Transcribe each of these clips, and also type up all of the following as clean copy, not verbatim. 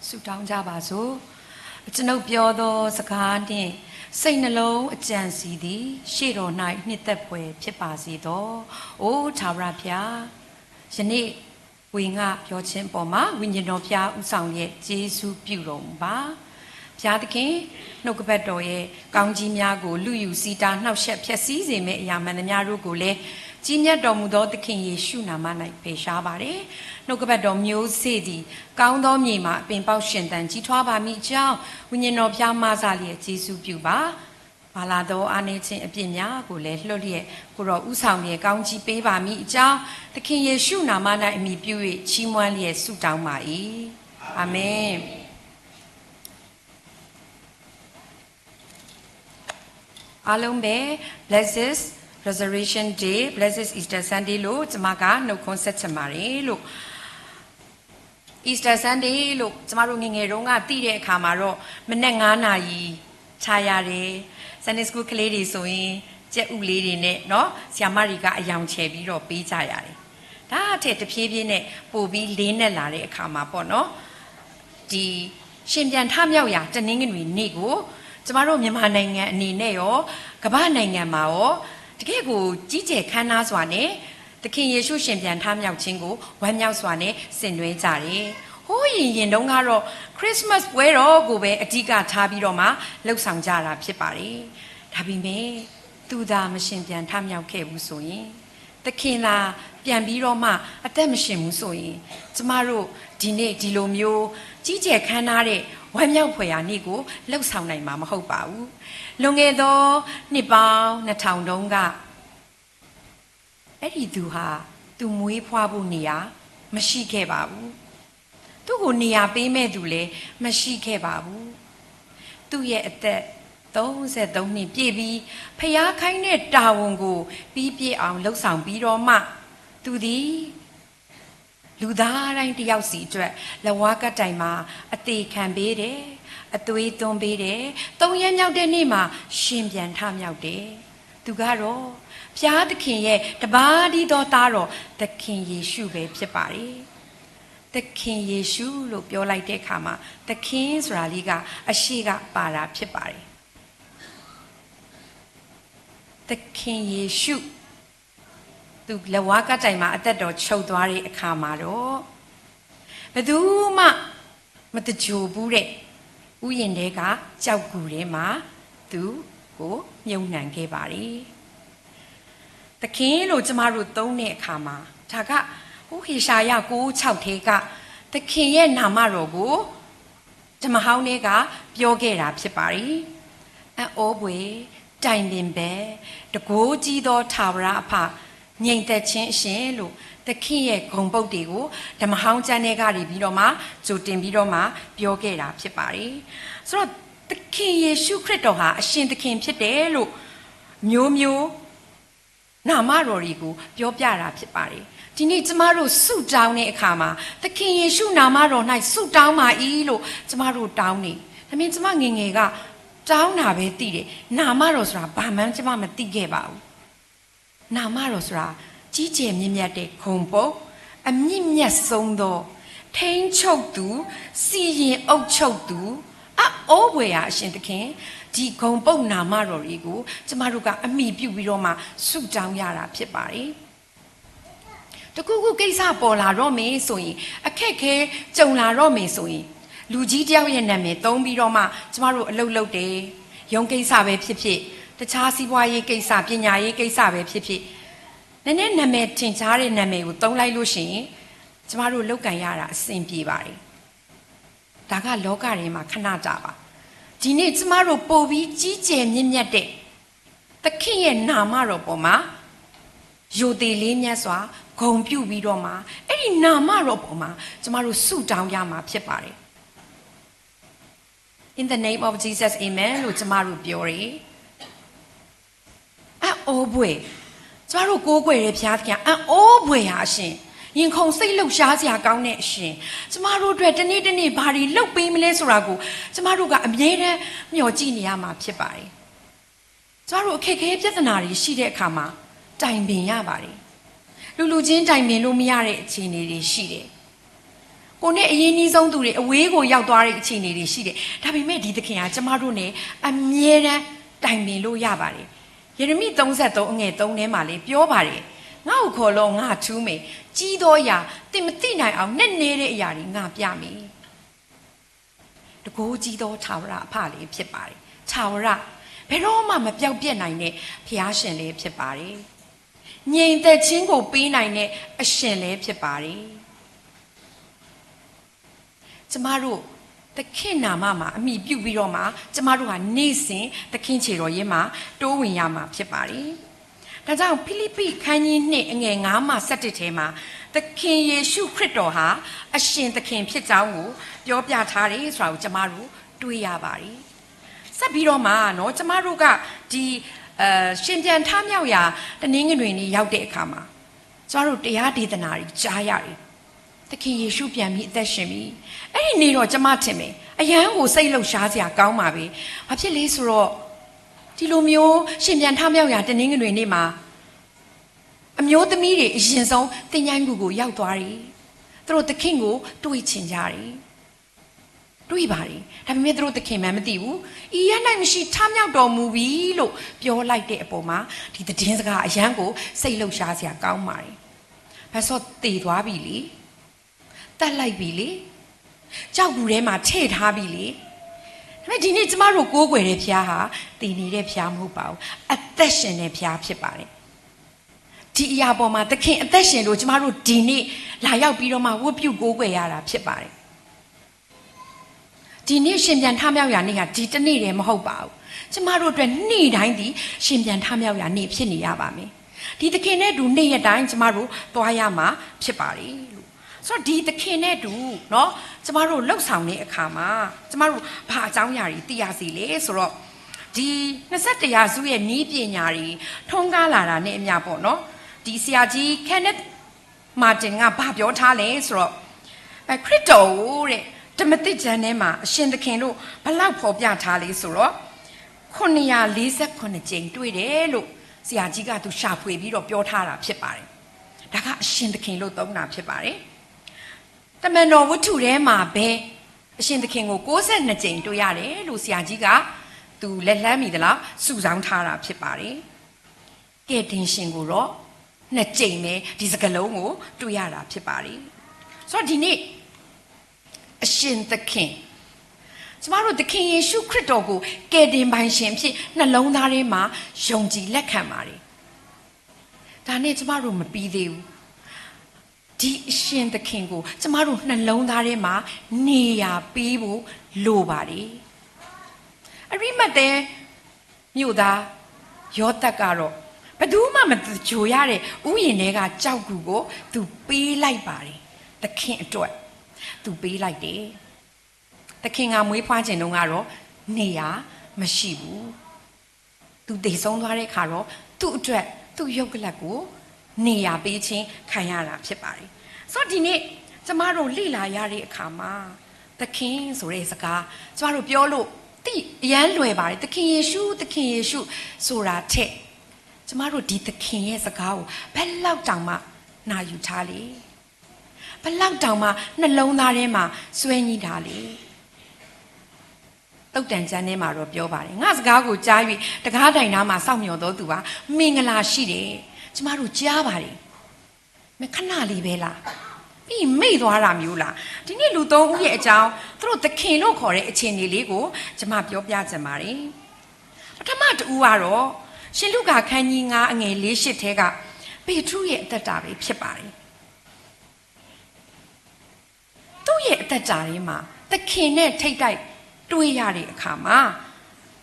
ဆုတောင်းကြပါစို့ကျွန်ုပ်ပြောသောစကားနှင့်စိတ်နှလုံးအကြံစီသည်ရှေ့တော်၌နှစ်သက်ဖွယ်ဖြစ်ပါစေသောအိုးထာဝရဘုရားယနေ့ဝေငှပြောခြင်းပေါ်မှာဝိညာဉ်တော်ဘုရားဥဆောင်ရဲ့ယေရှုပြုတော်မူပါဘုရားသခင်နှုတ်ကပတ်တော်ရဲ့ကောင်းကြီးများကိုလူယူစီတာနှောက်ယှက်ဖျက်ဆီးစေမယ့်အရာမှန်သမျှတို့ကိုလည်းကြီးမြတ်တော်မူသောသခင်ယေရှုနာမ၌ပေရှားပါတယ်နှုတ်ကပတ်တော်မျိုးစေ့သည်ကောင်းသောမြေမှာအပင်ပေါက်ရှင်သန်ကြီးထွားပါမိကြောင်းဝိညာဉ်တော်ဘုရားမဆလျက်ယေရှုပြုပါဘာလာသောအာနေခြင်းအပြစ်များကိုလည်းလွတ်လျက်ကိုတော်ဥဆောင်လျက်ကောင်းကြီးပေးပါမိအကြောင်းသခင်ယေရှုနာမ၌အမိပြု၍ချီးမွမ်းလျက်ဆုတောင်းပါ၏အာမင်အားလုံးပဲ blessed Resurrection Day blessed Easter Sunday လို့ကျွန်မကနှုတ်ခွန်းဆက်ချင်ပါတယ်လို့ Easter Sunday လို့ကျွန်မတို့ငယ်ငယ်တုန်းကသိတဲ့အခါမှာတော့မနေ့9နာရီခြာရတယ် Sunday School ကလေးတွေဆိုရင်ကြက်ဥလေးတွေနဲ့เนาะဆရာမတွေကအယောင်ချယ်ပြီးတော့ပေးကြရတယ်ဒါအထက်တဖြည်းဖြည်းနဲ့ပို့ပြီးလေးနဲ့လာတဲ့အခါမှာပေါ့เนาะဒီရှင်ပြန်ထမြောက်ရာတနင်္ဂနွေနေ့ကိုကျွန်မတို့မြန်မာနိုင်ငံအနေနဲ့ရောကမ္ဘာနိုင်ငံမှာရောတကယ်ကိုကြီးကျယ်ခမ်းနားစွာနဲ့သခင်ယေရှုရှင်ပြန်ထမြောက်ခြင်းကိုဝမ်းမြောက်စွာနဲ့ဆင်နွှဲကြတယ်။ဟိုးရင်တုန်းကတော့ Christmas ပွဲတော်ကိုပဲအဓိကထားပြီးတော့မှလှုပ်ဆောင်ကြတာဖြစ်ပါတယ်။ဒါပေမဲ့သူသာမရှင်ပြန်ထမြောက်ခဲ့ဘူးဆိုရင်သခင်သာပြန်ပြီးတော့မှအသက်မရှင်ဘူးဆိုရင်ကျမတို့ဒီနေ့ဒီလိုမျိုးကြီးကျယ်ခမ်းနားတဲ့ဝမ်းမြောက်ဖွယ်ရာနေ့ကိုလှုပ်ဆောင်နိုင်မှာမဟုတ်ပါဘူးလွန်ခဲ့သောနှစ်ပေါင်း2000တုန်းကအဲ့ဒီသူဟာသူမွေးဖွားဖို့နေရာမရှိခဲ့ပါဘူးသူ့ကိုနေရာပေးမဲ့သူလည်းမရှိခဲ့ပါဘူးသူ့ရဲ့အသက်33နှစ်ပြည့်ပြီးဖျားခိုင်းတဲ့တာဝန်ကိုပြီးပြည့်အောင်လှုပ်ဆောင်ပြီးတော့မှသူသည်လူသားတိုင်းတယောက်စီအတွက်လဝါကတိုင်မှာအသေးခံပေးတယ်အသွေးသွန်းပေးတယ်3ရက်မြောက်တဲ့နေ့မှာရှင်ပြန်ထမြောက်တယ်သူကတော့ဘုရားသခင်ရဲ့တပါးတည်းသောသားတော်သခင်ယေရှုပဲဖြစ်ပါတယ်သခင်ယေရှုလို့ပြောလိုက်တဲ့အခါမှာသခင်ဆိုတာလေးကအရှိကပါတာဖြစ်ပါတယ်သခင်ယေရှုသူလဝါကတိုင်မှာအသက်တော်ချုပ်သွားတဲ့အခါမှာတော့ဘယ်သူမှမတကြိုဘူးတဲ့ဥယျာဉ်တဲကကြောက်ကူထဲမှာသူကိုမြုံနှံခဲ့ပါတယ်သခင်လို့ကျမတို့သုံးတဲ့အခါမှာဒါကဟိုဟေရှာယ9:6ထဲကသခင်ရဲ့နာမတော်ကိုဓမ္မဟောင်းထဲကပြောခဲ့တာဖြစ်ပါတယ်အောဘွေတိုင်ပင်ပဲတကိုးကြီးသောထာဝရအဖငြိမ်သက်ခြင်းအရှင်လို့သခင်ရဲ့ဂုဏ်ပုဒ်တွေကိုဓမ္မဟောင်းကျမ်းထဲကနေပြီးတော့မှကြိုတင်ပြီးတော့မှပြောခဲ့တာဖြစ်ပါတယ်ဆိုတော့သခင်ယေရှုခရစ်တော်ဟာအရှင်သခင်ဖြစ်တယ်လို့မျိုးမျိုးနာမတော်တွေကိုပြောပြတာဖြစ်ပါတယ်ဒီနေ့ကျမတို့ဆုတောင်းတဲ့အခါမှာသခင်ယေရှုနာမတော်၌ဆုတောင်းပါ၏လို့ကျမတို့တောင်းနေဒါပေမဲ့ကျမငယ်ငယ်ကတောင်းတာပဲသိတယ်နာမတော်ဆိုတာဘာမှကျမမသိခဲ့ပါဘူးနာမတော်ဆိုတာကြီးကျယ်မြင့်မြတ်တဲ့ဂုဏ်ပုဒ်အမြင့်မြတ်ဆုံးသောထိန်ချုပ်သူစီရင်အုပ်ချုပ်သူအိုးဘွေရာအရှင်သခင်ဒီဂုဏ်ပုဒ်နာမတော်တွေကိုကျမတို့ကအမိပြုပြီးတော့မှဆုတောင်းရတာဖြစ်ပါတယ်တခုခုကိစ္စပေါ်လာတော့မေးဆိုရင်အခက်ခဲကြုံလာတော့မေးဆိုရင်လူကြီးတယောက်ရဲ့နာမည်သုံးပြီးတော့မှကျမတို့အလုပ်လုပ်တယ်ရုံးကိစ္စပဲဖြစ်ဖြစ်တခြားစီးပွားရေးကိစ္စပညာရေးကိစ္စပဲဖြစ်ဖြစ်နည်းနည်းနာမည်ထင်ရှားတဲ့နာမည်ကိုသုံးလိုက်လို့ရှိရင်ကျမတို့လောက်ကန်ရတာအဆင်ပြေပါတယ်ဒါကလောကထဲမှာခဏတာပါဒီနေ့ကျမတို့ပို့ပြီးကြီးကျယ်မြင့်မြတ်တဲ့သခင်ရဲ့နာမတော်ပေါ်မှာယိုသေးလေးမြတ်စွာဂုဏ်ပြုပြီးတော့မှအဲ့ဒီနာမတော်ပေါ်မှာကျမတို့ဆုတောင်းရမှာဖြစ်ပါတယ် In the name of Jesus amen လို့ကျမတို့ပြောတယ်အိုးဘွေကျမတို့ကိုးကွယ်ရဖျားသခင်အိုးဘွေဟာအရှင်ရင်ခုန်စိတ်လှုပ်ရှားစရာကောင်းတဲ့အရှင်ကျမတို့အတွက်တနေ့တနေ့ဘာတွေလှုပ်ပေးမလဲဆိုတာကိုကျမတို့ကအမြဲတမ်းမျှော်ကြည့်နေရမှာဖြစ်ပါတယ်ကျမတို့အခက်အခဲပြဿနာတွေရှိတဲ့အခါမှာတိုင်ပင်ရပါတယ်လူချင်းတိုင်ပင်လို့မရတဲ့အခြေအနေတွေရှိတယ် ကိုနဲ့အရင်နှီးဆုံးသူတွေအဝေးကိုရောက်သွားတဲ့အခြေအနေတွေရှိတယ်ဒါပေမဲ့ဒီသခင်ကကျမတို့နဲ့အမြဲတမ်းတိုင်ပင်လို့ရပါတယ်ယေရမိ33အငယ်3ထဲမှာလေပြောပါတယ်ငါ့ကိုခေါ်လို့ငါထူးမယ်ကြီးသောအရာတင်မသိနိုင်အောင်နဲ့နေတဲ့အရာတွေငါပြမယ်တကူကြီးသောထာဝရအဖလေးဖြစ်ပါတယ်ထာဝရဘယ်တော့မှမပြောက်ပြက်နိုင်တဲ့ဘုရားရှင်လေးဖြစ်ပါတယ်ငြိမ်သက်ခြင်းကိုပေးနိုင်တဲ့အရှင်လေးဖြစ်ပါတယ်ကျမတို့သခင်နာမမှာအမိပြုပြီးတော့မှကျမတို့ဟာနေ့စဉ်သခင်ခြေတော်ရင်းမှာတိုးဝင်ရမှာဖြစ်ပါတယ်ဒါကြောင့်ဖိလိပ္ပိခန်းကြီး2အငယ်9မှ17ထဲမှာသခင်ယေရှုခရစ်တော်ဟာအရှင်သခင်ဖြစ်ကြောင်းကိုပြောပြထားတယ်ဆိုတာကိုကျမတို့တွေ့ရပါတယ်ဆက်ပြီးတော့မှเนาะကျမတို့ကဒီရှင်ပြန်ထမြောက်ရာတနင်္ဂနွေနေ့ရောက်တဲ့အခါမှာကျမတို့တရားဒေသနာတွေကြားရတယ်သခင်ယေရှုပြန်ပြီးအသက်ရှင်ပြီအဲ့ဒီနေ့တော့ကျမထင်မယ်အယံကိုစိတ်လှုပ်ရှားစရာကောင်းပါပဲဘာဖြစ်လဲဆိုတော့ဒီလိုမျိုးရှင်ပြန်ထမြောက်ရာတနင်္ဂနွေနေ့မှာအမျိုးသမီးတွေအရင်ဆုံးတင်ញိုင်းကူကိုရောက်သွားတယ်သူတို့သခင်ကိုတွေ့ချင်ကြတယ်တွေ့ပါတယ်ဒါပေမဲ့သူတို့သခင်မှမသိဘူးဤရနိုင်မရှိထမြောက်တော်မူပြီလို့ပြောလိုက်တဲ့အပေါ်မှာဒီသတင်းစကားအယံကိုစိတ်လှုပ်ရှားစရာကောင်းပါတယ်ဘာလို့တည်သွားပြီလေတတ်လိုက်ပြီလေကြောက်ဘူးထဲမှာထည့်ထားပြီလေဒါပေမဲ့ဒီနေ့ကျမတို့ကိုးကွယ်တဲ့ဘုရားဟာတည်နေတဲ့ဘုရားမဟုတ်ပါဘူးအသက်ရှင်တဲ့ဘုရားဖြစ်ပါတယ်ဒီအရာပေါ်မှာသခင်အသက်ရှင်လို့ကျမတို့ဒီနေ့လာရောက်ပြီးတော့မှဝတ်ပြုကိုးကွယ်ရတာဖြစ်ပါတယ်ဒီနေ့ရှင်ပြန်ထမြောက်ရာနေ့ဟာဒီတနေ့တည်းမဟုတ်ပါဘူးကျမတို့အတွက်နေ့တိုင်းဒီရှင်ပြန်ထမြောက်ရာနေ့ဖြစ်နေရပါမယ်ဒီသခင်နဲ့တူနေ့ရက်တိုင်းကျမတို့သွားရမှာဖြစ်ပါတယ်လို့ဆိုတော့ဒီသခင်နဲ့တူเนาะကျမတို့လှုပ်ဆောင်တဲ့အခါမှာကျမတို့ဘာအကြောင်းအရာတွေသိရစီလဲဆိုတော့ဒီ21ရာစုရဲ့ဤပညာတွေထုံးကားလာတာနဲ့အမျှပေါ့เนาะဒီဆရာကြီး Kenneth Martin ကဘာပြောထားလဲဆိုတော့ခရစ်တော်တဲ့ဓမ္မသစ်ကျမ်းထဲမှာအရှင်သခင်တို့ဘလောက်ဖော်ပြထားလဲဆိုတော့948ကြိမ်တွေ့တယ်လို့ဆရာကြီးကသူရှာဖွေပြီးတော့ပြောထားတာဖြစ်ပါတယ်ဒါကအရှင်သခင်လို့သုံးတာဖြစ်ပါတယ်တမန်တော်ဝတ္ထုထဲမှာပဲအရှင်သခင်ကို62ကြိမ်တွေ့ရတယ်လို့ဆရာကြီးကသူလက်လှမ်းမိသလားစုဆောင်းထားတာဖြစ်ပါတယ်ကဲတင်ရှင်ကိုတော့2ကြိမ်ပဲဒီစကလုံးကိုတွေ့ရတာဖြစ်ပါတယ်ဆိုတော့ဒီနေ့အရှင်သခင်ကျမတို့သခင်ယေရှုခရစ်တော်ကိုကယ်တင်ပိုင်ရှင်ဖြစ်နှလုံးသားထဲမှာယုံကြည်လက်ခံပါတယ်ဒါနဲ့ကျမတို့မပြီးသေးဘူးဒီအရှင်သခင်ကိုကျမတို့နှလုံးသားထဲမှာနေရာပေးဖို့လိုပါတယ်အရိမတ်တဲ့မြို့သားယောသတ်ကတော့ဘယ်သူမှမကြိုရတဲ့ဥယျာဉ်တွေကကြောက်ကူကိုသူပေးလိုက်ပါတယ်သခင်အတွက်သူပေးလိုက်တယ်သခင်ကမွေးဖွားခြင်းတုန်းကတော့နေရာမရှိဘူးသူတည်ဆုံးသွားတဲ့အခါတော့သူ့အတွက်သူ့ရုပ်ကလပ်ကိုနေရာပေးခြင်းခံရတာဖြစ်ပါတယ်ဆိုတော့ဒီနေ့ကျမတို့လေ့လာရတဲ့အခါမှာသခင်ဆိုတဲ့စကားကျမတို့ပြောလို့တိအရန်လွယ်ပါတယ်သခင်ယေရှုဆိုတာထက်ကျမတို့ဒီသခင်ရဲ့စကားကိုဘယ်လောက်တောင်မှနာယူထားလေဘယ်လောက်တောင်မှနှလုံးသားထဲမှာစွဲညှိထားလေတုတ်တန်ကျမ်းထဲမှာတော့ပြောပါတယ်ငါစကားကိုကြား၍တကားတိုင်သားမှာစောင့်မျှော်တော်သူပါမင်္ဂလာရှိတယ်ကျမတို့ကြားပါတယ်မခဏလေးပဲလားပြီးမိတ်သွားတာမျိုးလားဒီနေ့လူသုံးဦးရဲ့အကြောင်းသူတို့သခင်လို့ခေါ်တဲ့အခြေအနေလေးကိုကျမပြောပြချင်ပါတယ်ပထမတူကတော့ရှင်လုကာခန်းကြီး9အငယ်4-8ထဲကပေထရုရဲ့အသက်တာပဲဖြစ်ပါတယ်သူ့ရဲ့အသက်တာထဲမှာသခင်နဲ့ထိတ်တိုက်တွေ့ရတဲ့အခါမှာ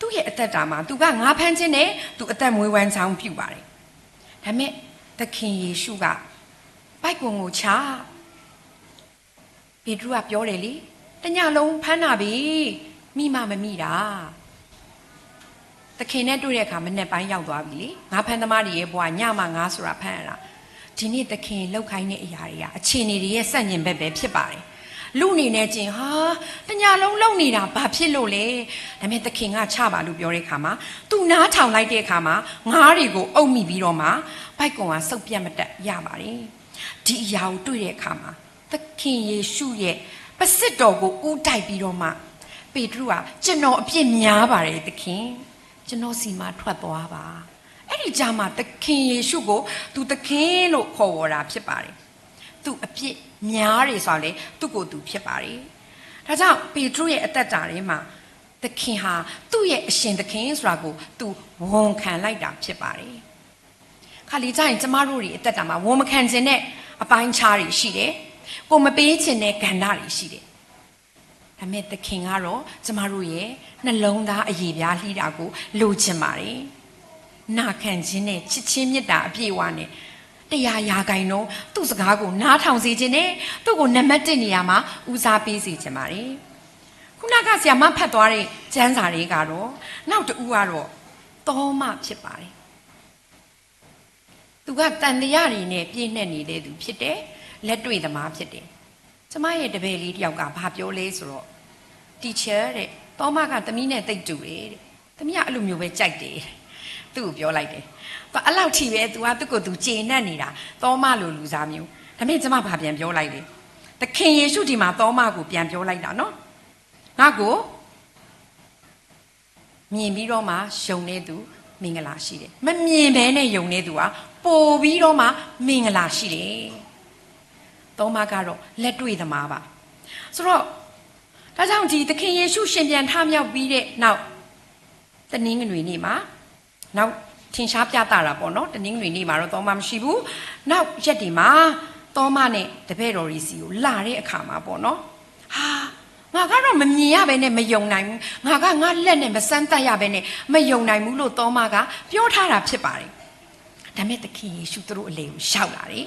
သူ့ရဲ့အသက်တာမှာသူကငါးဖမ်းခြင်းနဲ့သူအသက်မွေးဝမ်းချောင်းပြုပါတယ်ဒါပေမဲ့သခင်ယေရှုကပိုက်ကွန်ကိုချပေထရုကပြောတယ်လေတညလုံးဖမ်းတာပြီမိမမမိတာသခင်နဲ့တွေ့တဲ့အခါမနေ့ပိုင်းရောက်သွားပြီလေငါဖမ်းသမားတွေရဲ့ဘဝညမှငါဆိုတာဖမ်းရတာဒီနေ့သခင်လောက်ခိုင်းတဲ့အရာတွေကအခြေအနေတွေရဲ့စက်ညင်ဘက်ပဲဖြစ်ပါတယ်လူအနေနဲ့ကျင်ဟာတညလုံးလုံနေတာဘာဖြစ်လို့လဲဒါပေမဲ့သခင်ကချပါလို့ပြောတဲ့အခါမှာသူနားထောင်လိုက်တဲ့အခါမှာငါးတွေကိုအုပ်မိပြီးတော့မှဘိုက်ကွန်ကစုပ်ပြတ်မတက်ရပါတယ်ဒီအရာကိုတွေ့တဲ့အခါမှာသခင်ယေရှုရဲ့ စစ်တော်ကိုဥတိုက်ပြီးတော့မှပေတရုကကျွန်တော်အပြစ်များပါတယ်သခင်ကျွန်တော်စီမှာထွက်သွားပါအဲ့ဒီကြမှာသခင်ယေရှုကိုသူသခင်လို့ခေါ်ဝေါ်တာဖြစ်ပါတယ်သူအပြစ်များတယ်ဆိုတော့လေသူ့ကိုယ်သူဖြစ်ပါတယ်ဒါကြောင့်ပေတရုရဲ့အသက်တာထဲမှာသခင်ဟာသူ့ရဲ့အရှင်သခင်ဆိုတာကိုသူဝန်ခံလိုက်တာဖြစ်ပါတယ်ခါလီကြရင်ကျမတို့တွေအသက်တာမှာဝန်မခံခြင်းနဲ့အပိုင်းခြားတွေရှိတယ်ကိုမပေးခြင်းနဲ့ကဏ္ဍတွေရှိတယ်ဒါမဲ့သခင်ကတော့ကျမတို့ရဲ့နှလုံးသားအရေးပြားလှီးတာကိုလိုချင်ပါတယ်နာခံခြင်းနဲ့ချစ်ချင်းမေတ္တာအပြည့်အဝနဲ့100 ရာခိုင်နှုန်းသူ့စကားကိုနားထောင်စေခြင်းနဲ့သူ့ကိုနံပါတ်1နေရာမှာဦးစားပေးစေခြင်းပါတယ်ခုနကဆရာမဖတ်သွားတဲ့ကျမ်းစာတွေကတော့နောက်တူကတော့သောမဖြစ်ပါတယ်သူကတန်တရားတွေနဲ့ပြည့်နှက်နေတဲ့သူဖြစ်တယ်လက်တွေ့သမားဖြစ်တယ်ကျမရဲ့တပည့်လေးတယောက်ကဘာပြောလဲဆိုတော့ teacher တဲ့သောမကသမီးနဲ့တိတ်တူတယ်တဲ့သမီးကအဲ့လိုမျိုးပဲကြိုက်တယ်သူ့ကိုပြောလိုက်တယ်အဲ့လောက်ထိပဲ तू ကသူ့ကိုသူကျေနပ်နေတာသောမလိုလူစားမျိုးဒါပေမဲ့ကျမဘာပြန်ပြောလိုက်လဲသခင်ယေရှုဒီမှာသောမကိုပြန်ပြောလိုက်တာနော်ငါကိုမြင်ပြီးတော့မှယုံနေသူမင်္ဂလာရှိတယ်မမြင်ဘဲနဲ့ယုံနေသူကပို့ပြီးတော့မှမင်္ဂလာရှိတယ်သောမကတော့လက်တွေ့သမားပါဆိုတော့ဒါကြောင့်ဒီသခင်ယေရှုရှင်ပြန်ထမြောက်ပြီးတဲ့နောက်တနင်္ဂနွေနေ့မှာနောက်ထင်ရှားပြသတာပေါ့နော်တနင်္ဂနွေနေ့မှာတော့သောမမရှိဘူးနောက်ရက်ဒီမှာသောမနဲ့တပည့်တော်ကြီးစီကိုလာတဲ့အခါမှာပေါ့နော်ဟာငါကတော့မမြင်ရဘဲနဲ့မယုံနိုင်ဘူးငါကငါလက်နဲ့မစမ်းတတ်ရဘဲနဲ့မယုံနိုင်ဘူးလို့သောမကပြောထားတာဖြစ်ပါတယ်ဒါမဲ့သခင်ယေရှုသူတို့အလေကိုရှောက်လာတယ်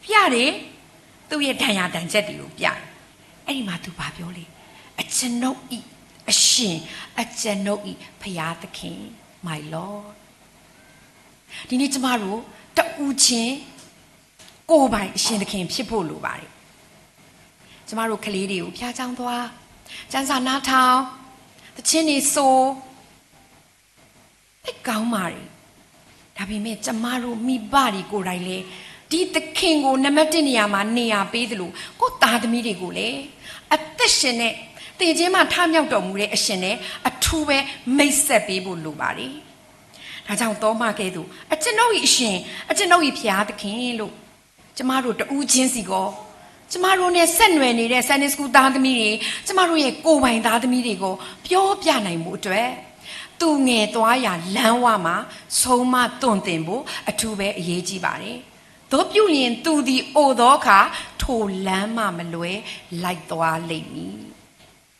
ပြတယ်သူ့ရဲ့ဒဏ်ရာဒဏ်ချက်တွေကိုပြတယ်အဲ့ဒီမှာသူဘာပြောလဲအကျွန်ုပ်ဤအရှင်အကျွန်ုပ်ဤဖျားသခင် my lord ဒီနေ့ကျမတို့တူးချင်းကိုယ်ပိုင်အရှင်သခင်ဖြစ်ဖို့လိုပါတယ်ကျမတို့ကလေးတွေကိုဖျားချောင်းသွားကျန်းစာနားထောင်သချင်းတွေဆိုသိကောင်းပါလေဒါပေမဲ့ကျမတို့မိဘတွေကိုယ်တိုင်လေဒီသခင်ကိုနံပါတ်1နေရာမှာနေရာပေးသလိုကိုယ်သားသမီးတွေကိုလေအသက်ရှင်နဲ့တည်ခြင်းမှာထမြောက်တော်မူတဲ့အရှင်နဲ့အထူးပဲမိတ်ဆက်ပေးဖို့လိုပါတယ်ဒါကြောင့်သောမကဲ့သို့အကျွန်ုပ်၏အရှင်အကျွန်ုပ်၏ဖျားသခင်လို့ကျမတို့တူးချင်းစီကိုကျမတို့နဲ့ဆက်နွယ်နေတဲ့ Sunday School သားသမီးတွေကျမတို့ရဲ့ကိုယ်ပိုင်သားသမီးတွေကိုပြောပြနိုင်မှုအတွက်သူငယ်သွားရာလမ်းဝမှာဆုံးမတွန့်တင်ဖို့အထူးပဲအရေးကြီးပါတယ်။တို့ပြုရင်သူသည်အိုသောအခါထိုလမ်းမှမလွဲလိုက်သွားလိမ့်မည်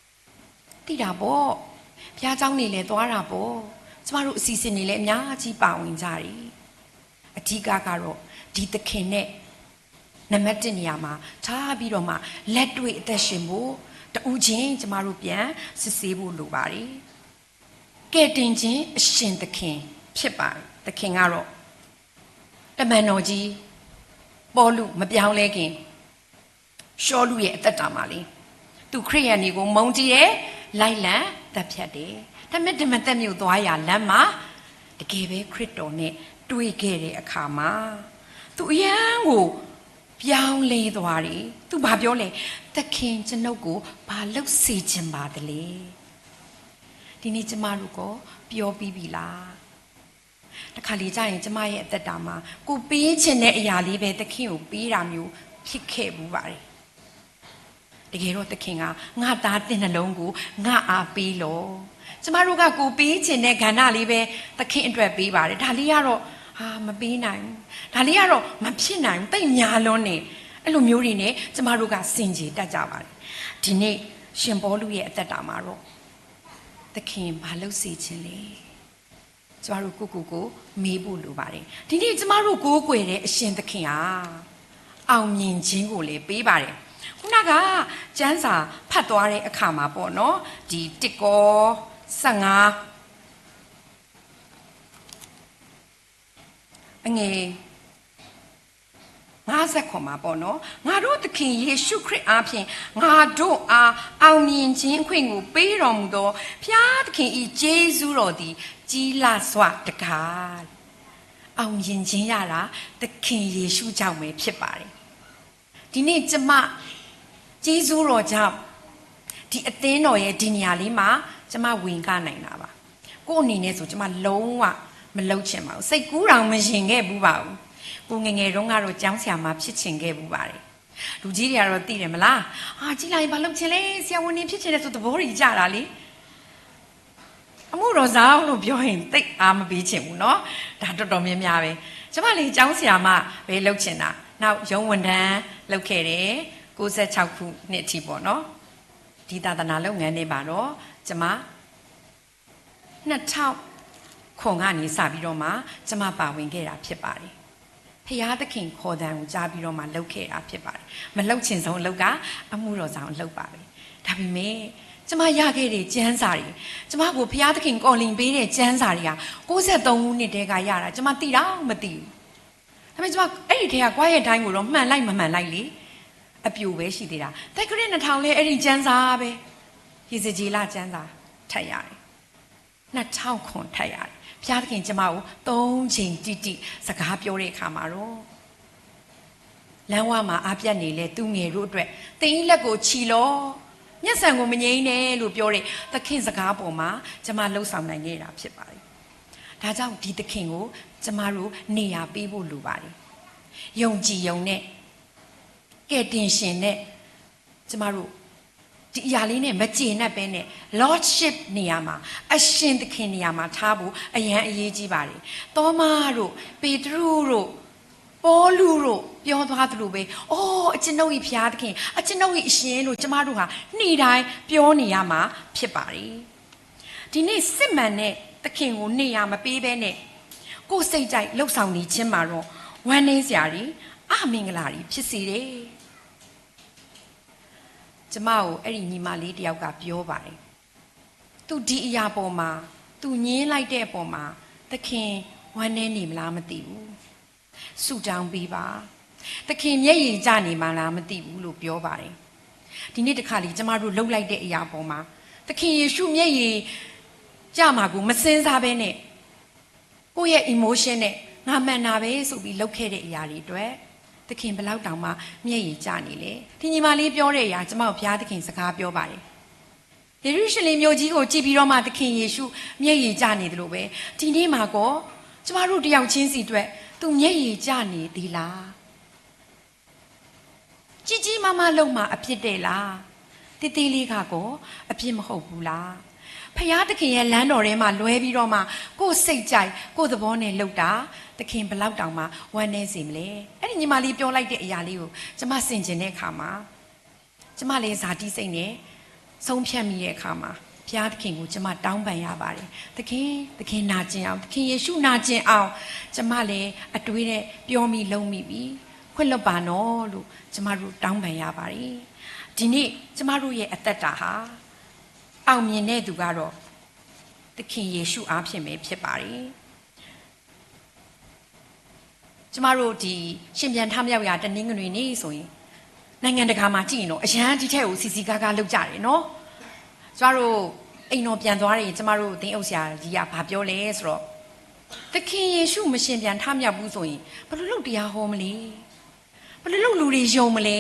။သိတာပေါ့။ဘုရားကျောင်းနေလဲသွားတာပေါ့။ကျမတို့အစီအစဉ်တွေလည်းအများကြီးပါဝင်ကြတယ်။အဓိကကတော့ဒီသခင်နဲ့နံပါတ်1နေရာမှာထားပြီးတော့မှလက်တွေ့အသက်ရှင်ဖို့တူးချင်းကျမတို့ပြန်စစ်ဆေးဖို့လိုပါတယ်။ကဲတင်ခြင်းအရှင်သခင်ဖြစ်ပါတယ်။သခင်ကတော့တမန်တော်ကြီးပေါလုမပြောင်းလဲခင်ရှောလုရဲ့အသက်တာမှာလေသူခရိယန်တွေကိုမုန်းကြည့်ရဲ့လိုက်လံတပ်ဖြတ်တယ်။ဒါမဲ့ဓမ္မသက်မြို့သွားရလမ်းမှာတကယ်ပဲခရစ်တော်နဲ့တွေ့ခဲ့တဲ့အခါမှာသူအယံကိုပြောင်းလဲသွားတယ်သူဘာပြောလဲသခင်ကျွန်ုပ်ကိုဘာလုပ်စေချင်ပါသလဲဒီနေ့ကျမတို့ကိုပြောပြီးပြီလားတခါလေကြာရင်ကျမရဲ့အသက်တာမှာကိုပေးချင်တဲ့အရာလေးပဲသခင်ကိုပေးတာမျိုးဖြစ်ခဲ့ဘူးပါတယ်တကယ်တော့သခင်ကငါသားတဲ့နှလုံးကိုငါအားပေးလို့ကျမတို့ကကိုပေးချင်တဲ့ကဏ္ဍလေးပဲသခင်အတွက်ပေးပါတယ်ဒါလေးကတော့မပေးနိုင်ဘူးဒါလေးကတော့မဖြစ်နိုင်ဘူးတိတ်ညာလွန်းနေအဲ့လိုမျိုးတွေနဲ့ကျမတို့ကစင်ကြယ်တတ်ကြပါတယ်ဒီနေ့ရှင်ပေါလုရဲ့အသက်တာမှာတော့သခင်ဘာလုပ်စေခြင်းလဲကျမတို့ကိုမေးဖို့လိုပါတယ်ဒီနေ့ကျမတို့ကိုးကွယ်တဲ့အရှင်သခင်ဟာအောင်မြင်ခြင်းကိုလည်းပေးပါတယ်ခုနကကျမ်းစာဖတ်သွားတဲ့အခါမှာပေါ့နော်ဒီတစ်ကော15အငယ်50ခွန်မှာပေါ့နော်ငါတို့သခင်ယေရှုခရစ်အားဖြင့်ငါတို့အားအောင်မြင်ခြင်းအခွင့်ကိုပေးတော်မူသောဖျားသခင်ဤဂျေဇုတော်သည်ကြီးလာစွာတကားအောင်မြင်ခြင်းရတာသခင်ယေရှုကြောင့်ပဲဖြစ်ပါတယ်ဒီနေ့ကျမဂျေဇုတော်ကြောင့် ဒီအသင်းတော်ရဲ့ဒီနေရာလေးမှာကျမဝင်ကနိုင်တာပါကို့အနေနဲ့ဆိုကျမလုံးဝမလုပ်ချင်ပါဘူးစိတ်ကူးတောင်မရင်ခဲ့ဘူးပါဘူးကိုငငယ်တုန်းကတော့ကျောင်းဆရာမဖြစ်ချင်ခဲ့ဘူးပါတယ်လူကြီးတွေကတော့သိတယ်မလားကြည်လိုက်ဘာလုပ်ချင်လဲဆရာဝန်နေဖြစ်ချင်တယ်ဆိုသဘောကြီးကြတာလေအမှုတော်ဆောင်လို့ပြောရင်သိအားမပေးချင်ဘူးเนาะဒါတော်တော်များများပဲကျမလေးကျောင်းဆရာမပဲလုပ်ချင်တာနောက်ရုံးဝန်ထမ်းလုပ်ခဲ့တယ်96ခုနှစ်အထိပေါ့เนาะဒီသာသနာလုပ်ငန်းတွေပါတော့ကျမ2000ခုကနေစပြီးတော့မှကျမပါဝင်ခဲ့တာဖြစ်ပါတယ်ဖရာသခင်ခေါ်တဲ့ကိုကြားပြီးတော့မှလုပ်ခဲ့တာဖြစ်ပါတယ်မလုပ်ချင်ဆုံးအလုပ်ကအမှုတော်ဆောင်အလုပ်ပါပဲဒါပေမဲ့ကျမရခဲ့တဲ့ကျမ်းစာတွေကျမကိုဖရာသခင်ကော်လင်ပေးတဲ့ကျမ်းစာတွေက63ခုနှစ်တည်းကရတာကျမသိတော့မသိဘူးဒါပေမဲ့ကျမအဲ့ဒီထဲကကွာရဲ့တိုင်းကိုတော့မှန်လိုက်မမှန်လိုက်လေအပြိုပဲရှိသေးတာတိုက်ခရစ်2000လဲအဲ့ဒီကျမ်းစာပဲဟေဇကျေလကျမ်းစာထပ်ရတယ်2000ခွန်ထပ်ရတယ်ဘုရားသခင်ကျမကို3ချိန်တိတိစကားပြောတဲ့အခါမှာတော့လမ်းဝမှာအားပြတ်နေလေသူငယ်တို့အတွက်တင်ကြီးလက်ကိုချီလောမျက်စံကိုမငိမ့်နဲ့လို့ပြောတဲ့သခင်စကားပေါ်မှာကျမလှုပ်ဆောင်နိုင်ခဲ့တာဖြစ်ပါတယ်ဒါကြောင့်ဒီသခင်ကိုကျမတို့နေရာပေးဖို့လိုပါတယ်ယုံကြည်ယုံနဲ့ကဲတင်ရှင်နဲ့ကျမတို့ဒီအရာလေးနဲ့မကျေနပ်ပဲနဲ့ lordship နေရာမှာအရှင်သခင်နေရာမှာထားဖို့အရန်အရေးကြီးပါတယ်သောမတို့ပေတရုတို့ပေါလုတို့ပြောသွားသလိုပဲအော်အကျွန်ုပ်၏ဘုရားသခင်အကျွန်ုပ်၏အရှင်လို့ကျမတို့ဟာနေ့တိုင်းပြောနေရမှာဖြစ်ပါတယ်ဒီနေ့စစ်မှန်တဲ့သခင်ကိုနေရာမပေးဘဲနဲ့ကိုယ်စိတ်ကြိုက်လှုပ်ဆောင်နေခြင်းမှာတော့ဝမ်းနည်းစရာတွေအမင်္ဂလာတွေဖြစ်စေတယ်ကျမကိုအဲ့ဒီညီမလေးတယောက်ကပြောပါတယ်သူဒီအရာပေါ်မှာသူညင်းလိုက်တဲ့အပေါ်မှာသခင်ဝမ်းနေနေမလားမသိဘူးဆုတောင်းပေးပါသခင်မျက်ရည်ကျနေမှလားမသိဘူးလို့ပြောပါတယ်ဒီနေ့တခါလေကျမတို့လှုပ်လိုက်တဲ့အရာပေါ်မှာသခင်ယေရှုမျက်ရည်ကျမှာကိုမစင်စားဘဲနဲ့ကိုယ့်ရဲ့ emotion နဲ့ငါမှန်တာပဲဆိုပြီးလှုပ်ခဲ့တဲ့အရာတွေအတွက်သခင်ဘယ်လောက်တောင်မှမျက်ရည်ကျနေလေဒီညီမလေးပြောတဲ့အရာကျမတို့ဘုရားသခင်စကားပြောပါတယ်ယေရုရှလင်မြို့ကြီးကိုကြည့်ပြီးတော့မှသခင်ယေရှုမျက်ရည်ကျနေတယ်လို့ပဲဒီနေ့မှာကောကျမတို့တယောက်ချင်းစီအတွက်သူမျက်ရည်ကျနေသေးလားကြီးကြီးမားမားလုံးမှာအဖြစ်တဲ့လားတေးသေးလေးကကောအဖြစ်မဟုတ်ဘူးလားဖယားသခင်ရဲ့လမ်းတော်ထဲမှာလွဲပြီးတော့မှကိုယ်စိတ်ကြိုက်ကိုယ်သဘောနဲ့လှုပ်တာသခင်ဘလောက်တောင်မှဝမ်းနေစေမလဲအဲ့ဒီညီမလေးပြောလိုက်တဲ့အရာလေးကိုကျမဆင်ခြင်တဲ့အခါမှာကျမလည်းဇာတိစိတ်နဲ့ဆုံးဖြတ်မိတဲ့အခါမှာဘုရားသခင်ကိုကျမတောင်းပန်ရပါတယ်သခင်နာကျင်အောင်သခင်ယေရှုနာကျင်အောင်ကျမလည်းအတွေးနဲ့ပြောမိလုံးမိပြီခွင့်လွတ်ပါနော်လို့ကျမတို့တောင်းပန်ရပါတယ်ဒီနေ့ကျမတို့ရဲ့အသက်တာဟာအောင်မြင်တဲ့သူကတော့သခင်ယေရှုအားဖြင့်ပဲဖြစ်ပါတယ်ကျမတို့ဒီရှင်ပြန်ထမြောက်ရာတနင်္ဂနွေနေ့ဆိုရင်နိုင်ငံတကာမှာကြည့်ရင်တော့အရန်ဒီထက်ကိုစီစီကားကားလုပ်ကြတယ်နော်ကျမတို့အိမ်တော်ပြန်သွားရင်ကျမတို့သင်းအုပ်ဆရာကြီးကဘာပြောလဲဆိုတော့သခင်ယေရှုမရှင်ပြန်ထမြောက်ဘူးဆိုရင်ဘယ်လိုလုပ်တရားဟောမလဲဘယ်လိုလုပ်လူတွေယုံမလဲ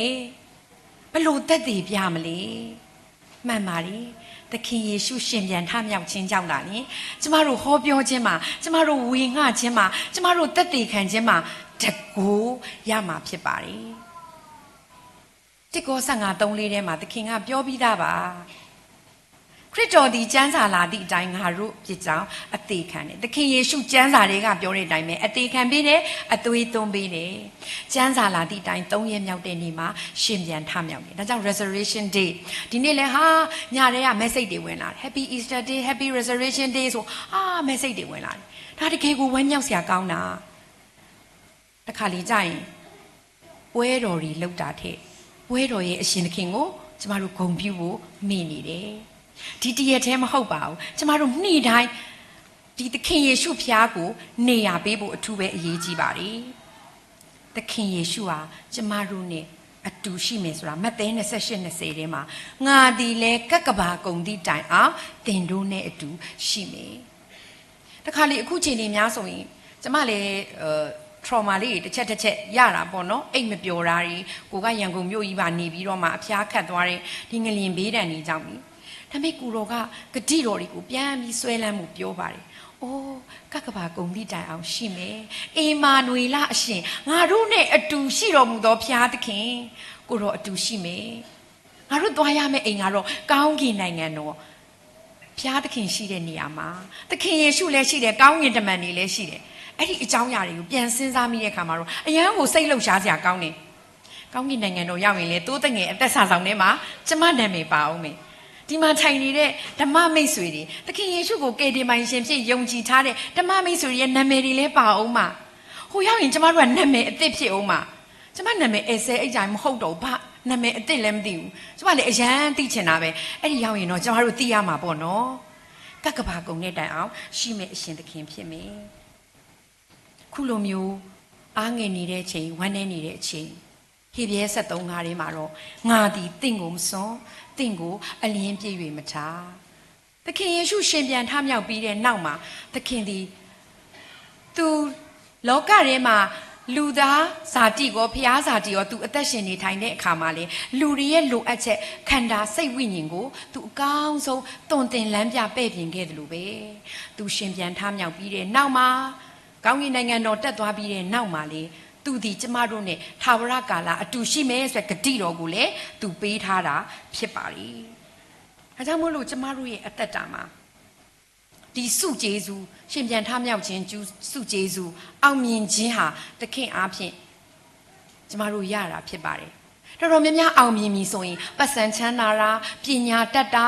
ဘယ်လိုသက်သေပြမလဲမှန်ပါတယ်သခင်ယေရှုရှင်ပြန်ထမြောက်ခြင်းကြောင့်လားနိကျမတို့ဟောပြောခြင်းမှာကျမတို့ဝေငှခြင်းမှာကျမတို့သက်သေခံခြင်းမှာတကူရမှာဖြစ်ပါတယ်တိကော55:3လေးထဲမှာသခင်ကပြောပြီးသားပါခရစ်တော်ဒီကျမ်းစာလာသည့်အတိုင်းငါတို့ပြစ်ကြောင်းအသေးခံတယ်သခင်ယေရှုကျမ်းစာတွေကပြောတဲ့အတိုင်းပဲအသေးခံပေးတယ်အသွေးသွင်းပေးတယ်ကျမ်းစာလာသည့်အတိုင်း3ရက်မြောက်တဲ့နေ့မှာရှင်ပြန်ထမြောက်တယ်ဒါကြောင့် resurrection day ဒီနေ့လည်းဟာညထဲက message တွေဝင်လာတယ် happy easter day happy resurrection day ဆိုmessage တွေဝင်လာတယ်ဒါတကယ်ကိုဝမ်းမြောက်စရာကောင်းတာတခါလေကြာရင်ပွဲတော်တွေလောက်တာထက်ပွဲတော်ရဲ့အရှင်သခင်ကိုကျမတို့ဂုဏ်ပြုဖို့မေ့နေတယ်ဒီတရက်တည်းမဟုတ်ပါဘူးကျမတို့နေ့တိုင်းဒီသခင်ယေရှုဖျားကိုနေရာပေးဖို့အထူးပဲအရေးကြီးပါတယ်သခင်ယေရှုဟာကျမတို့နဲ့အတူရှိမယ်ဆိုတာမဿဲ28:20ထဲမှာငါဒီလဲကက်ကဘာကုံသည့်တိုင်အောင်သင်တို့နဲ့အတူရှိမယ်တခါလေအခုချိန်နေများဆိုရင်ကျမလည်း trauma လေးတစ်ချက်ရတာပေါ့နော်အိတ်မပျော်တာတွေကိုကရန်ကုန်မြို့ကြီးပါနေပြီးတော့မှအဖျားခတ်သွားတဲ့ဒီငလျင်ဘေးဒဏ်တွေကြောင့်ဒါပေမဲ့ကိုတော်ကဂတိတော်တွေကိုပြန်ပြီးဆွဲလန်းမှုပြောပါတယ်။အိုးကကဘာဂုံတိတိုင်အောင်ရှိမယ်။အေမာနွေလအရှင်ငါတို့နဲ့အတူရှိတော်မူသောဘုရားသခင်ကိုတော်အတူရှိမယ်။ငါတို့သွားရမယ့်အိမ်ကတော့ကောင်းကင်နိုင်ငံတော်ဘုရားသခင်ရှိတဲ့နေရာမှာသခင်ယေရှုလည်းရှိတယ်ကောင်းကင်တမန်တွေလည်းရှိတယ်။အဲ့ဒီအကြောင်းအရာတွေကိုပြန်စဉ်းစားမိတဲ့အခါမှာတော့အယံကိုစိတ်လှုပ်ရှားစရာကောင်းတယ်။ကောင်းကင်နိုင်ငံတော်ရောက်ရင်လေတိုးတငယ်အသက်ဆာဆောင်ထဲမှာကျမနာမည်ပါအောင်မယ်။ဒီမှာထိုင်နေတဲ့ဓမ္မမိတ်ဆွေတွေသခင်ယေရှုကိုကယ်တင်ပိုင်ရှင်ဖြစ်ယုံကြည်ထားတဲ့ဓမ္မမိတ်ဆွေရဲ့နာမည်တွေလည်းပါအောင်မှာဟိုရောက်ရင်ကျမတို့ကနာမည်အသစ်ဖြစ်အောင်မှာကျမနာမည်အဲ့ဆဲအိတ်ကြိုင်မဟုတ်တော့ဘာနာမည်အသစ်လည်းမသိဘူးကျမလည်းအရန်သိချင်တာပဲအဲ့ဒီရောက်ရင်တော့ကျမတို့သိရမှာပေါ့နော်ကကဘာကုံနဲ့တိုင်အောင်ရှိမဲ့အရှင်သခင်ဖြစ်မယ်ခုလိုမျိုးအားငယ်နေတဲ့အချိန်ဝမ်းနေနေတဲ့အချိန်ဟေဘရဲ73 ထဲမှာတော့ငါသည်တင့်ကိုမစွန်းတင့်ကိုအလင်းပြည့်၍မထားသခင်ယေရှုရှင်ပြန်ထမြောက်ပြီးတဲ့နောက်မှာသခင်သည်သူလောကထဲမှာလူသားဇာတိကိုဖျားဇာတိကိုသူအသက်ရှင်နေထိုင်တဲ့အခါမှာလေလူတွေရဲ့လိုအပ်ချက်ခန္ဓာစိတ်ဝိညာဉ်ကိုသူအကောင်းဆုံးတုံတင်လမ်းပြပဲ့ပြင်ခဲ့တယ်လို့ပဲသူရှင်ပြန်ထမြောက်ပြီးတဲ့နောက်မှာကောင်းကင်နိုင်ငံတော်တက်သွားပြီးတဲ့နောက်မှာလေသူဒီကျမတို့နဲ့ထာဝရကာလအတူရှိမယ်ဆိုတဲ့ဂတိတော်ကိုလည်းသူပေးထားတာဖြစ်ပါလေ။ဒါကြောင့်မို့လို့ကျမတို့ရဲ့အသက်တာမှာဒီစုကျေးဇူးရှင်ပြန်ထမြောက်ခြင်းစုကျေးဇူးအောင်မြင်ခြင်းဟာသခင်အားဖြင့်ကျမတို့ရတာဖြစ်ပါတယ်။တော်တော်များများအောင်မြင်ပြီဆိုရင်ပတ်စံချမ်းသာတာပညာတတ်တာ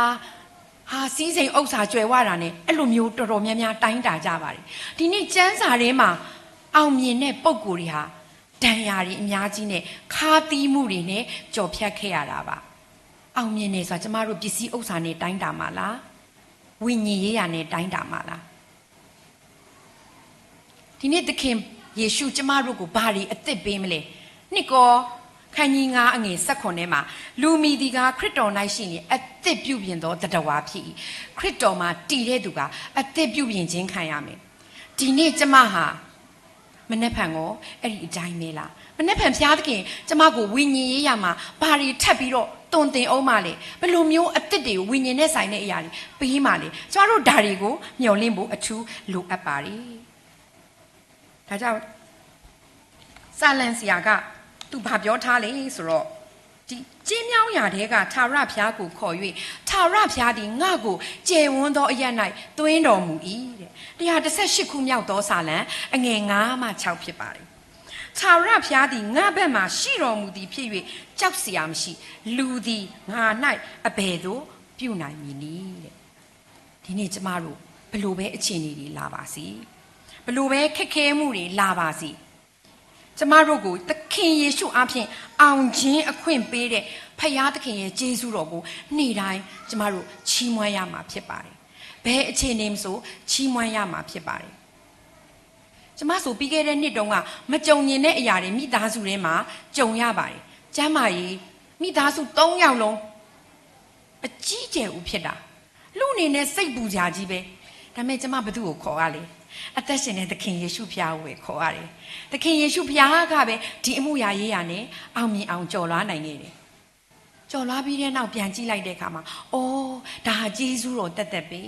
ဟာစီးစိမ်ဥစ္စာကြွယ်ဝတာနဲ့အဲ့လိုမျိုးတော်တော်များများတိုင်းတာကြပါတယ်။ဒီနေ့ကျမ်းစာထဲမှာအောင်မြင်တဲ့ပုံကိုယ်တွေဟာတန်ရာတွေအများကြီးနဲ့ခါသီးမှုတွေနဲ့ကြော်ဖြတ်ခဲ့ရတာပါအောင်မြင်နေဆိုတာကျမတို့ပစ္စည်းဥစ္စာနဲ့တိုင်းတာမှာလားဝိညာဉ်ရေးရာနဲ့တိုင်းတာမှာလားဒီနေ့သခင်ယေရှုကျမတို့ကိုဘာတွေအသစ်ပေးမလဲနှစ်ကောခန်းကြီး9အငယ်16ထဲမှာလူမီဒီကခရစ်တော်၌ရှိနေအသစ်ပြုပြင်သောတတဝါဖြစ်၏ခရစ်တော်မှာတည်တဲ့သူကအသစ်ပြုပြင်ခြင်းခံရမယ်ဒီနေ့ကျမဟာမနှက်ဖန်ကိုအဲ့ဒီအတိုင်းပဲလားမနှက်ဖန်ဖျားသခင်ကျမကိုဝိညာဉ်ရေးရမှာဘာတွေထပ်ပြီးတော့တုံတင်အောင်မလဲဘယ်လိုမျိုးအသစ်တွေကိုဝိညာဉ်နဲ့ဆိုင်တဲ့အရာတွေပေးမှလဲကျမတို့ဓာတ်တွေကိုမျှော်လင့်ဖို့အထူးလိုအပ်ပါတယ်ဒါကြောင့်စာလန်ဆရာကသူဘာပြောထားလဲဆိုတော့ဒီကျင်းမြောင်းရာတဲကထာဝရဘုရားကိုခေါ်၍ထာဝရဘုရားသည်ငါ့ကိုကျေဝန်းသောအရ၌သွင်းတော်မူ၏တဲ့118ခုမြောက်သောစာလံအငယ်9မှ6ဖြစ်ပါတယ်ထာဝရဘုရားသည်ငါ့ဘက်မှရှိတော်မူသည်ဖြစ်၍ကြောက်เสียမရှိလူသည်ငါ၌အဘယ်သို့ပြုနိုင်မည်နည်းတဲ့ဒီနေ့ကျမတို့ဘလို့ပဲအခြေအနေတွေလာပါစေဘလို့ပဲခက်ခဲမှုတွေလာပါစေကျမတို့ကိုသခင်ယေရှုအဖင်အောင်ခြင်းအခွင့်ပေးတဲ့ဖခင်သခင်ရဲ့ကျေးဇူးတော်ကိုနေ့တိုင်းကျမတို့ချီးမွမ်းရမှာဖြစ်ပါတယ်ဘယ်အခြေအနေမဆိုချီးမွမ်းရမှာဖြစ်ပါတယ်ကျမဆိုပြီးခဲ့တဲ့နှစ်တုန်းကမကြုံမြင်တဲ့အရာတွေမိသားစုထဲမှာကြုံရပါတယ်ကျမ်းမာရေးမိသားစု3ယောက်လုံးအကြီးကျယ်ဦးဖြစ်တာလူအနေနဲ့စိတ်ပူကြကြီးပဲဒါပေမဲ့ကျမဘသူ့ကိုခေါ်ရလဲအသက်ရှင်တဲ့သခင်ယေရှုဖျားကိုပဲခေါ်ရတယ်သခင်ယေရှုဖျားကပဲဒီအမှုရာရေးရာနဲ့အောင်မြင်အောင်ကြော်လွှားနိုင်ခဲ့တယ်ကြော်လွှားပြီးတဲ့နောက်ပြန်ကြည့်လိုက်တဲ့အခါမှာအော်ဒါဟာဂျေဇုတော်တက်တက်ပဲ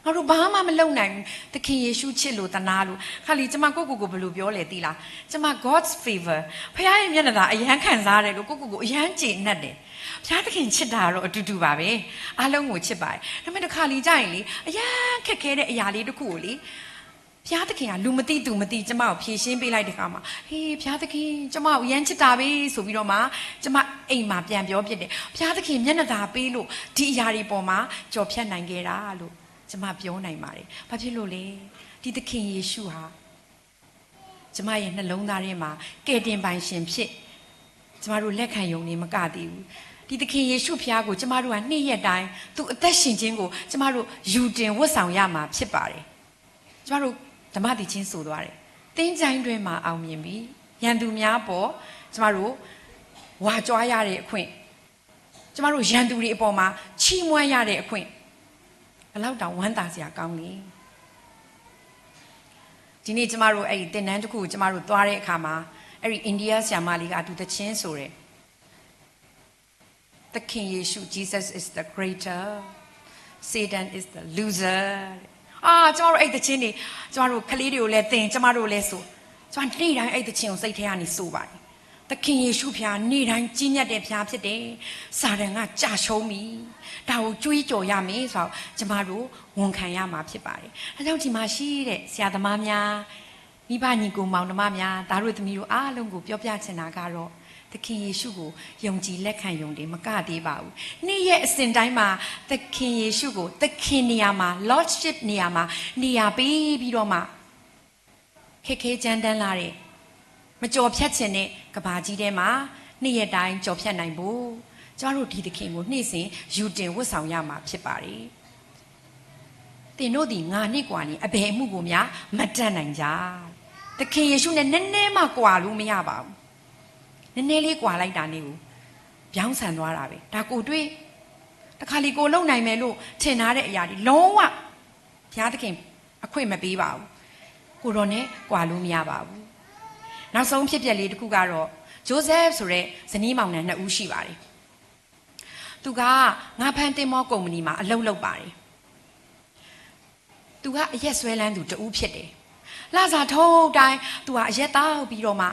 ငါတို့ဘာမှမလုပ်နိုင်ဘူးသခင်ယေရှုချစ်လို့တနာလို့ခါလီကျမကိုဘယ်လိုပြောလဲသိလားကျမ God's favor ဖခင်ရဲ့မျက်နှာသာအယမ်းခံစားရတယ်လို့ကိုအယမ်းကျေနပ်တယ်ဖခင်သခင်ချစ်တာတော့အတူတူပါပဲအားလုံးကိုချစ်ပါတယ်ဒါပေမဲ့တစ်ခါလီကြရင်လေအယမ်းခက်ခဲတဲ့အရာလေးတစ်ခုကိုလေဖျားသခင်ကလူမသိသူမသိကျမကိုဖြေရှင်းပေးလိုက်တဲ့ခါမှာဟေးဖျားသခင်ကျမကိုရမ်းချစ်တာပဲဆိုပြီးတော့မှကျမအိမ်မှာပြန်ပြောပြတယ်ဖျားသခင်မျက်နှာသာပေးလို့ဒီအရာတွေပေါ်မှာကြော်ဖြတ်နိုင်ခဲ့တာလို့ကျမပြောနိုင်ပါတယ်ဘာဖြစ်လို့လဲဒီသခင်ယေရှုဟာကျမရဲ့နှလုံးသားထဲမှာကယ်တင်ပိုင်ရှင်ဖြစ်ကျမတို့လက်ခံယုံနေမကသေးဘူးဒီသခင်ယေရှုဖျားကိုကျမတို့ကနေ့ရက်တိုင်းသူအသက်ရှင်ခြင်းကိုကျမတို့ယူတင်ဝတ်ဆောင်ရမှာဖြစ်ပါတယ်ကျမတို့ဓမ္မတိချင်းဆိုသွားတယ်။တင်းကြိုင်းတွင်မှာအောင်မြင်ပြီ။ရန်သူများပေါ်ကျမတို့ဝါကြွားရတဲ့အခွင့်ကျမတို့ရန်သူတွေအပေါ်မှာချီးမွမ်းရတဲ့အခွင့်ဘယ်လောက်တောင်ဝမ်းသာစရာကောင်းလဲ။ကျ ဒီနေ့ကျမတို့အဲ့ဒီသင်တန်းတစ်ခုကိုကျမတို့သွားတဲ့အခါမှာအဲ့ဒီအိန္ဒိယဆရာမလေးကအတူတချင်းဆိုတယ်သခင်ယေရှု Jesus is the greater Satan is the loser ကျမတို့အဲ့တချင်းတွေကျမတို့ကလေးတွေကိုလည်းသင်ကျမတို့လည်းဆိုကျမနေ့တိုင်းအဲ့တချင်းကိုစိတ်ထဲကနေဆိုပါတယ်သခင်ယေရှုဖျားနေ့တိုင်းကြီးမြတ်တဲ့ဖျားဖြစ်တယ်စာတန်ကကြာရှုံးပြီဒါကိုကြွေးကြော်ရမယ်ဆိုတော့ကျမတို့ဝန်ခံရမှာဖြစ်ပါတယ်အဲကြောင့်ဒီမှာရှိတဲ့ဆရာသမားများမိဘညီကိုမောင်နှမများဒါတို့သမီးတို့အားလုံးကိုပြောပြချင်တာကတော့သခင်ယေရှုကိုယုံကြည်လက်ခံယုံတယ်မကသေးပါဘူးနေ့ရက်အစဉ်တိုင်းမှာသခင်ယေရှုကိုသခင်နေရာမှာ Lordship နေရာမှာနေရာပေးပြီးတော့မှခက်ခဲကြမ်းတမ်းလာတဲ့မကြော်ဖြတ်ခြင်းနဲ့ကဘာကြီးထဲမှာနေ့ရက်တိုင်းကြော်ဖြတ်နိုင်ဖို့ကျမတို့ဒီသခင်ကိုနေ့စဉ်ယူတင်ဝတ်ဆောင်ရမှာဖြစ်ပါတယ်သင်တို့ဒီငါနှစ်กว่าနေအဘယ်အမှုကိုများမတတ်နိုင်ကြသခင်ယေရှုနဲ့နည်းနည်းမှกว่าလို့မရပါဘူးနည်းနည်းလေးกว่าလိုက်တာနေကိုပြောင်းဆန်သွားတာပဲဒါကိုတွေ့တခါလေကိုလုံနိုင်မယ်လို့ထင်ထားတဲ့အရာတွေလုံးဝဘုရားသခင်အခွင့်မပေးပါဘူးကိုတော်နဲ့กว่าလို့မရပါဘူးနောက်ဆုံးဖြစ်ပျက်လေးတစ်ခုကတော့ဂျိုးဆက်ဆိုတဲ့ဇနီးမောင်နှံ2ဦးရှိပါတယ်သူကငါဖန်တင်မောကုမ္ပဏီမှာအလုပ်လုပ်ပါတယ်သူကအရက်ဆွဲလန်းသူ2ဦးဖြစ်တယ်လစာထုတ်တိုင်းသူကအရက်တောက်ပြီးတော့မှ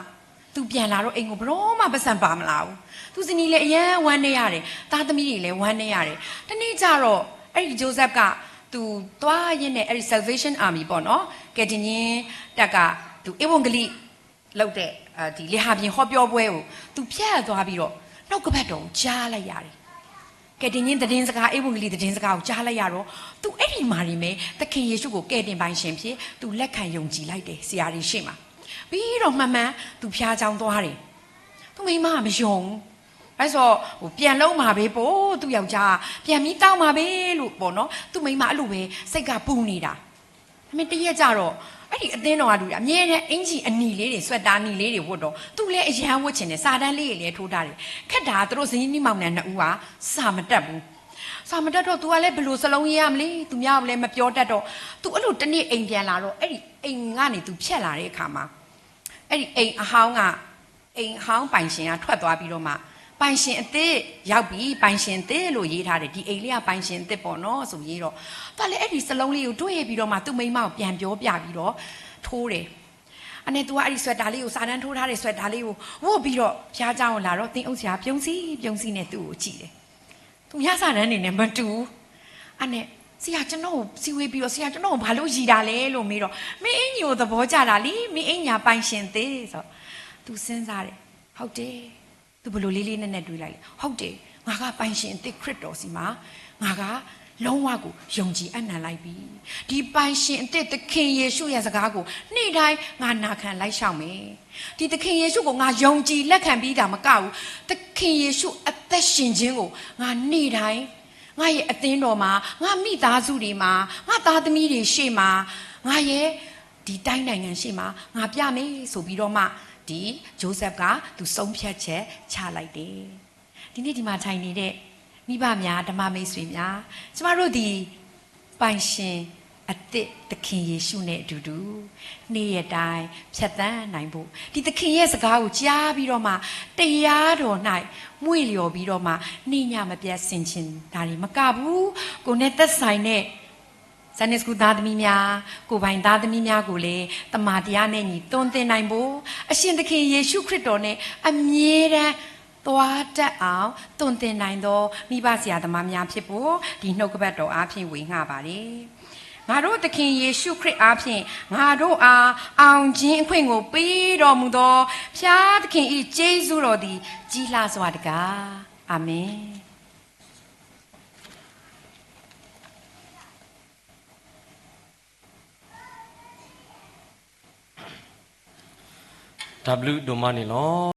သူပြန်လာတော့အိမ်ကိုဘရောမှပတ်စံပါမလာဘူးသူဇနီးလည်းအရန်ဝမ်းနေရတယ်သားသမီးတွေလည်းဝမ်းနေရတယ်တနေ့ကျတော့အဲ့ဒီဂျိုးဆက်ကသူသွားရင်းနဲ့အဲ့ဒီ Salvation Army ပေါ့နော်ကယ်တင်ရှင်တက်ကသူဧဝံဂေလိလောက်တဲ့ဒီလေဟာပြင်ဟောပြောပွဲကိုသူဖြတ်သွားပြီးတော့နောက်ကဘက်တော့ကြားလိုက်ရတယ်ကယ်တင်ရှင်သတင်းစကားဧဝံဂေလိသတင်းစကားကိုကြားလိုက်ရတော့သူအဲ့ဒီမှာနေမယ်သခင်ယေရှုကိုကယ်တင်ပိုင်ရှင်ဖြစ်သူလက်ခံယုံကြည်လိုက်တယ်ဆရာကြီးရှေ့မှာပြီးတော့မှန်မှန်သူဖျားချောင်းသွားတယ်သူမိမမယုံအဲ့ဆိုဟိုပြန်လုံးမှာပဲပို့သူယောက်ျားပြန်ပြီးတောင်းမှာပဲလို့ပေါ့နော်သူမိမအဲ့လိုပဲစိတ်ကပူနေတာဒါပေမဲ့တရက်ကြတော့အဲ့ဒီအသင်းတော်ကလူအမြဲတမ်းအင်ကြီးအနီလေးတွေဆွက်တာနီလေးတွေဝတ်တော့သူလည်းအရန်ဝတ်ချင်တယ်စာတန်းလေးတွေလည်းထိုးထားတယ်ခက်တာသူတို့ဇနီးနီးမောင်နှံ2ဦးကစာမတက်ဘူးစာမတက်တော့ तू ကလည်းဘလို့စလုံးရေးရမလဲသူများကလည်းမပြောတတ်တော့ तू အဲ့လိုတနေ့အိမ်ပြန်လာတော့အဲ့ဒီအိမ်ကနေ तू ဖြတ်လာတဲ့အခါမှာအဲ့ဒီအိမ်အဟောင်းပိုင်ရှင်ကထွက်သွားပြီးတော့မှပိုင်ရှင်အစ်စ်ရောက်ပြီပိုင်ရှင်အစ်စ်လို့ရေးထားတယ်ဒီအိမ်လေးကပိုင်ရှင်အစ်စ်ပေါ့နော်ဆိုရေးတော့သူကလည်းအဲ့ဒီစလုံးလေးကိုတွေ့ပြီးတော့မှသူ့မိန်းမကိုပြန်ပြောပြပြီးတော့ထိုးတယ်အနေ तू ကအဲ့ဒီဆွက်တာလေးကိုစာတန်းထိုးထားတဲ့ဆွက်တာလေးကိုဝတ်ပြီးတော့ဖျားเจ้าကိုလာတော့တင်းအုပ်ဆရာပြုံးစီနဲ့သူ့ကိုကြည့်တယ်သူညစာတန်းနေနဲ့မတူအနေဆရာကျွန်တော်စီဝေးပြီးတော့ဆရာကျွန်တော်ဘာလို့ရည်တာလဲလို့မေးတော့မင်းအင်ကြီးကိုသဘောကျတာလीမင်းအင်ညာပိုင်ရှင်သေးဆိုတော့ तू စဉ်းစားတယ်ဟုတ်တယ် तू ဘလို့လေးလေးနဲ့တွေးလိုက်လေဟုတ်တယ်ငါကပိုင်ရှင်အစ်ခရစ်တော်စီမှာငါကလုံးဝကိုယုံကြည်အနံ့လိုက်ပြီဒီပိုင်ရှင်အစ်သခင်ယေရှုရဲ့စကားကိုနေ့တိုင်းငါနာခံလိုက်ရှောက်မယ်ဒီသခင်ယေရှုကိုငါယုံကြည်လက်ခံပြီးတာမကဘူးသခင်ယေရှုအသက်ရှင်ခြင်းကိုငါနေ့တိုင်းငါရဲ့အသင်းတော်မှာငါမိသားစုတွေမှာငါသားသမီးတွေရှေ့မှာငါရဲ့ဒီတိုင်းနိုင်ငံရှေ့မှာငါပြမယ်ဆိုပြီးတော့မှဒီဂျိုးဆက်ကသူဆုံးဖြတ်ချက်ချလိုက်တယ်ဒီနေ့ဒီမှာထိုင်နေတဲ့မိဘများဓမ္မမိတ်ဆွေများကျမတို့ဒီပိုင်ရှင်အသက်သခင်ယေရှုနဲ့အတူတူနေ့ရက်တိုင်းဖြတ်သန်းနိုင်ဖို့ဒီသခင်ရဲ့စကားကိုကြားပြီးတော့မှတရားတော်၌မွေ့လျော်ပြီးတော့မှနေ့ညမပြတ်ဆင်ခြင်ဒါတွေမကဘူးကိုနဲ့သက်ဆိုင်တဲ့ဇန်နစ်ကူသားသမီးများကိုပိုင်သားသမီးများကိုလည်းတမန်တရားနဲ့ညီတွန်းတင်နိုင်ဖို့အရှင်သခင်ယေရှုခရစ်တော်နဲ့အမြဲတမ်းသွားတတ်အောင်တွန်းတင်နိုင်သောမိဘဆရာသမားများဖြစ်ဖို့ဒီနှုတ်ကပတ်တော်အားဖြင့်ဝေငှပါတယ်ငါတို့သခင်ယေရှုခရစ်အားဖြင့်ငါတို့အားအောင်ခြင်းအခွင့်ကိုပေးတော်မူသောဖျားသခင်၏ကျေးဇူးတော်သည်ကြီးလှစွာတကားအာမင်W ဒိုမနီလော